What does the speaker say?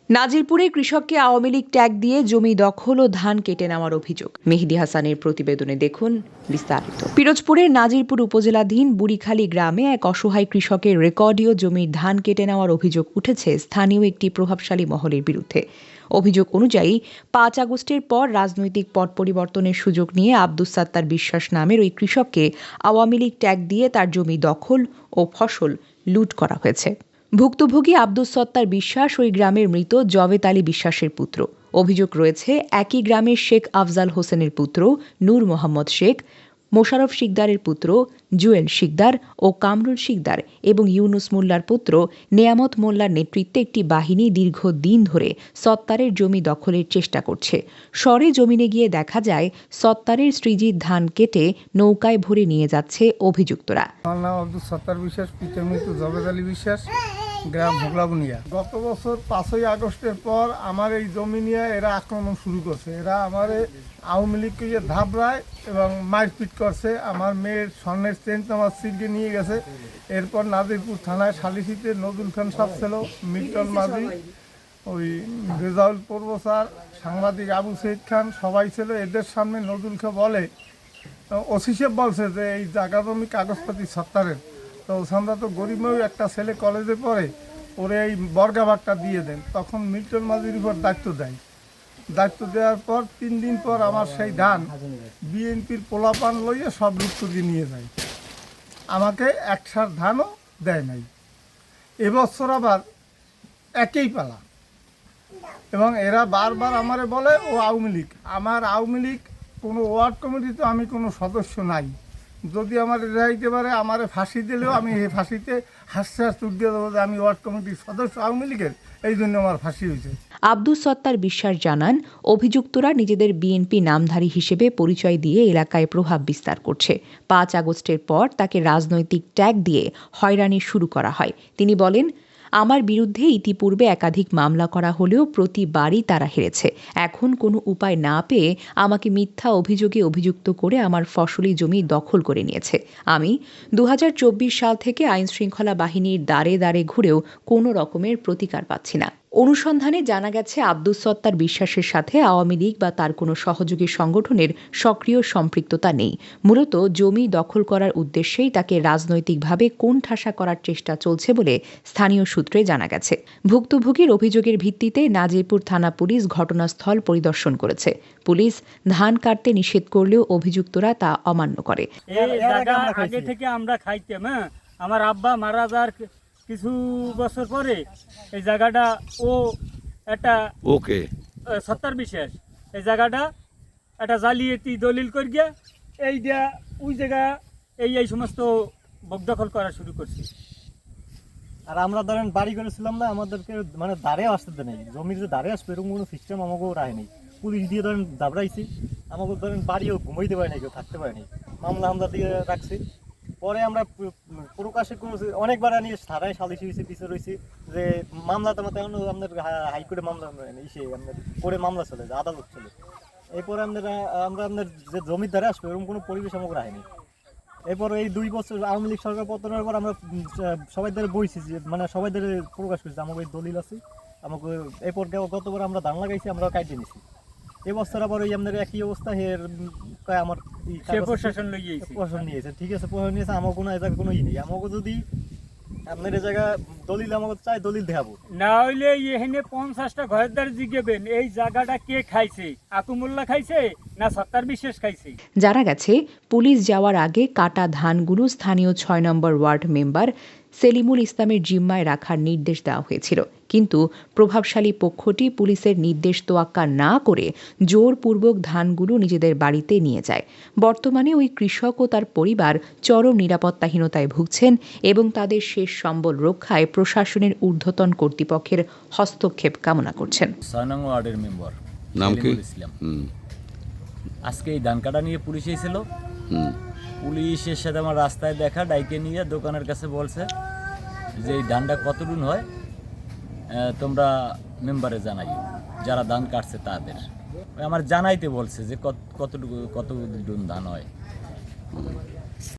নাজিরপুরে কৃষককে আওয়ামী লীগ ট্যাগ দিয়ে জমি দখল ও ধান কেটে নেওয়ার অভিযোগ। মেহেদী হাসানের প্রতিবেদনে দেখুন বিস্তারিত। পিরোজপুরের নাজিরপুর উপজেলাধীন বুড়িখালী গ্রামে এক অসহায় কৃষকের রেকর্ডীয় জমির ধান কেটে নেওয়ার অভিযোগ উঠেছে স্থানীয় একটি প্রভাবশালী মহলের বিরুদ্ধে। অভিযোগ অনুযায়ী ৫ আগস্টের পর রাজনৈতিক পট পরিবর্তনের সুযোগ নিয়ে আব্দুস সাত্তার বিশ্বাস নামের ওই কৃষককে আওয়ামী লীগ ট্যাগ দিয়ে তার জমি দখল ও ফসল লুট করা হয়েছে। ভুক্তভোগী আব্দুস সত্তার বিশ্বাস ওই গ্রামের মৃত জবেদ আলী বিশ্বাসের পুত্র। অভিযোগ রয়েছে একই গ্রামের শেখ আফজাল হোসেনের পুত্র নূর মোহাম্মদ শেখ, মোশাররফ শিকদারের পুত্র জুয়েল শিকদার ও কামরুল শিকদার এবং ইউনুস মোল্লার পুত্র নেয়ামত মোল্লার নেতৃত্বে একটি বাহিনী দীর্ঘদিন ধরে সত্তারের জমি দখলের চেষ্টা করছে। সরে জমিনে গিয়ে দেখা যায় সত্তারের সৃজিত ধান কেটে নৌকায় ভরে নিয়ে যাচ্ছে অভিযুক্তরা। আমার নাম আব্দুস সত্তার বিশ্বাস, পিতার মৃত্যু জবেদ আলী বিশ্বাস, গ্রাম ভোগলাবুনিয়া। গত বছর ৫ই আগস্টের পর আমার এই জমি নিয়ে এরা আক্রমণ শুরু করছে। এরা আমার আওয়ামী লীগকে ধাবড়ায় এবং মারপিট করছে। আমার মেয়ের স্বর্ণের চেন আমার সিলকে নিয়ে গেছে। এরপর নাজিরপুর থানায় সালিসিতে নজরুল খান সাহেব ছিল, মিল্টন মাঝি, ওই রেজাউল পূর্বসার, সাংবাদিক আবু সৈয়দ খান সবাই ছিল। এদের সামনে নজরুল খান বলে, ওসি সাহেব বলছে যে এই জায়গা জমি কাগজপাতি সত্তারের। তো আমরা তো গরিবমেয় একটা ছেলে কলেজে পড়ে, ওরে এই বর্গাভাগটা দিয়ে দেন। তখন মিল্টন মাঝির উপর দায়িত্ব দেওয়ার পর ৩ দিন পর আমার সেই ধান বিএনপির পোলাপান লইয়ে সব লুট দিয়ে নিয়ে যায়। আমাকে একসার ধানও দেয় নাই। এবছর আবার একই পালা, এবং এরা বারবার আমারে বলে ও আওয়ামী লীগ। আমার আওয়ামী লীগ কোনো ওয়ার্ড কমিটিতে আমি কোনো সদস্য নাই। যদি আমার রেহাইতে পারে আমারে ফাঁসি দিলেও আমি এই ফাঁসিতে হাসতে উঠিয়ে দেবো যে আমি ওয়ার্ড কমিটির সদস্য আওয়ামী লীগের, এই জন্য আমার ফাঁসি হয়েছে। আব্দুস সত্তার বিশ্বাস জানান, অভিযুক্তরা নিজেদের বিএনপি নামধারী হিসেবে পরিচয় দিয়ে এলাকায় প্রভাব বিস্তার করছে। ৫ আগস্টের পর তাকে রাজনৈতিক ট্যাগ দিয়ে হয়রানি শুরু করা হয়। তিনি বলেন, আমার বিরুদ্ধে ইতিপূর্বে একাধিক মামলা করা হলেও প্রতিবারই তারা হেরেছে। এখন কোনো উপায় না পেয়ে আমাকে মিথ্যা অভিযোগে অভিযুক্ত করে আমার ফসলি জমি দখল করে নিয়েছে। আমি ২০২৪ সাল থেকে আইনশৃঙ্খলা বাহিনীর দ্বারে দ্বারে ঘুরেও কোনো রকমের প্রতিকার পাচ্ছি না। অনুসন্ধানে জানা গেছে আব্দুস সত্তার বিশ্বাসের সাথে আওয়ামী লীগ বা তার কোনো সহযোগী সংগঠনের সক্রিয় সম্পৃক্ততা নেই। মূলত জমি দখল করার উদ্দেশ্যেই তাকে রাজনৈতিকভাবে কোণঠাসা করার চেষ্টা চলছে বলে স্থানীয় সূত্রে জানা গেছে। ভুক্তভোগীর অভিযোগের ভিত্তিতে নাজিরপুর থানা পুলিশ ঘটনাস্থল পরিদর্শন করেছে। পুলিশ ধান কাটতে নিষেধ করলেও অভিযুক্তরা তা অমান্য করে। আগে থেকে আমরা খাইতাম, আমার আব্বা মারা যাওয়ার কিছু বছর পরে এই জায়গাটা ও একটা সত্তার বিশ্বাস এই জায়গাটা একটা জালিয়াতি দলিল করিয়া এইটা ওই জায়গা এই সমস্ত বকদখল করা শুরু করছে। আর আমরা ধরেন বাড়ি করেছিলাম না, আমাদেরকে মানে দাঁড়িয়ে আসতে নেই, জমির যে দাঁড়িয়ে আসবে এরকম কোনো সিস্টেম আমাকেও রাখে নেই। পুলিশ দিয়ে ধরেন দাবড়াইছি, আমাকে ধরেন বাড়িও ঘুমাইতে পারে নাই, কেউ থাকতে পারে নাই, মামলা দিয়ে রাখছি। পরে আমরা প্রকাশে করেছি অনেকবার, আনি থানায় সালিশি হয়েছি, পিছিয়ে রয়েছি যে মামলা তোমার এখন আপনার হাইকোর্টে মামলা ইসে আপনার করে মামলা চলে যায়, আদালত চলে। এরপরে আমরা আপনার যে জমির ধারে আসবো এরকম কোনো পরিবেশ আমাকে রাখেনি। এরপর এই 2 বছর আওয়ামী লীগ সরকার পতনের পর আমরা সবাই দ্বারা বইছি, যে মানে সবাই দ্বারা প্রকাশ করছি আমাকে এই দলিল আছে আমাকে। এরপর গতবার আমরা ধান লাগাইছি, আমরা কাটে নিছি। এবছর আবার ওই আপনার একই অবস্থা, আমার প্রশাসন নিয়েছে, ঠিক আছে প্রশাসন নিয়েছে, আমার কোনো এ জায়গায় কোনো ই নেই। আমাকে যদি আপনার এই জায়গা দলিল আমাকে চাই, দলিল দেখাবো না হইলে এখানে 50টা ঘরের দ্বারা জিজ্ঞাবেন এই জায়গাটা কে খাইছে, আকুমুল্লা খাইছে না সত্তার বিশ্বাস খাইছে। জানা গেছে, পুলিশ যাওয়ার আগে কাটা ধানগুলো স্থানীয় ৬ নম্বর ওয়ার্ড মেম্বার সেলিমুল ইসলামের জিম্মায় রাখার নির্দেশ দেওয়া হয়েছিল। কিন্তু প্রভাবশালী পক্ষটি পুলিশের নির্দেশ তোয়াক্কা না করে জোরপূর্বক ধানগুলো নিজেদের বাড়িতে নিয়ে যায়। বর্তমানে ওই কৃষক ও তার পরিবার চরম নিরাপত্তাহীনতায় ভুগছেন এবং তাদের শেষ সম্বল রক্ষায় প্রশাসনের ঊর্ধ্বতন কর্তৃপক্ষের হস্তক্ষেপ কামনা করছেন। ৬ নং ওয়ার্ডের মেম্বার নাম কি? ইসলাম। আজকে এই ধান কাটা নিয়ে পুলিশ এসেছিল। পুলিশের সাথে আমার রাস্তায় দেখা, ডাইকে নিয়ে দোকানের কাছে বলছে যে এই ধানটা কতটুকু হয় তোমরা মেম্বারে জানাই, যারা ধান কাটছে তাদের আমার জানাইতে বলছে যে কতটুকু ধান হয়।